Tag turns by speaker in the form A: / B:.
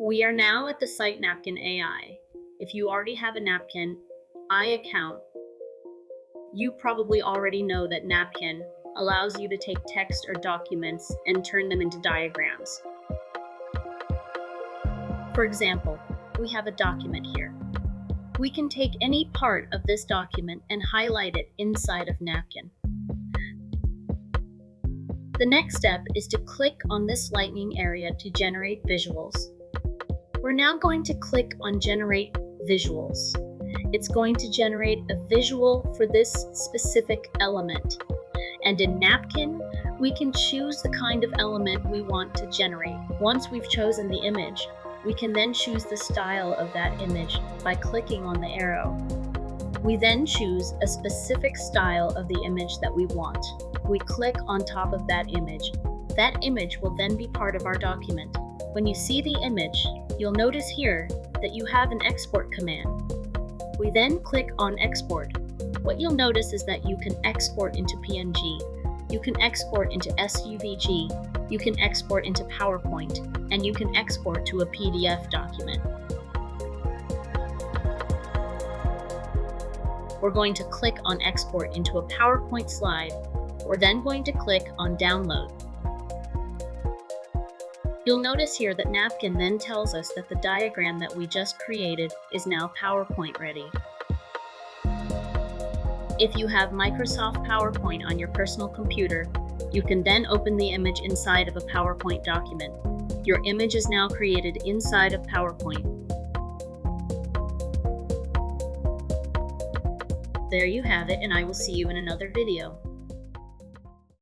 A: We are now at the site Napkin AI. If you already have a Napkin AI account, you probably already know that Napkin allows you to take text or documents and turn them into diagrams. For example, we have a document here. We can take any part of this document and highlight it inside of Napkin. The next step is to click on this lightning area to generate visuals. We're now going to click on Generate Visuals. It's going to generate a visual for this specific element. And in Napkin, we can choose the kind of element we want to generate. Once we've chosen the image, we can then choose the style of that image by clicking on the arrow. We then choose a specific style of the image that we want. We click on top of that image. That image will then be part of our document. When you see the image, you'll notice here that you have an export command. We then click on Export. What you'll notice is that you can export into PNG, you can export into SVG, you can export into PowerPoint, and you can export to a PDF document. We're going to click on Export into a PowerPoint slide. We're then going to click on Download. You'll notice here that Napkin then tells us that the diagram that we just created is now PowerPoint ready. If you have Microsoft PowerPoint on your personal computer, you can then open the image inside of a PowerPoint document. Your image is now created inside of PowerPoint. There you have it, and I will see you in another video.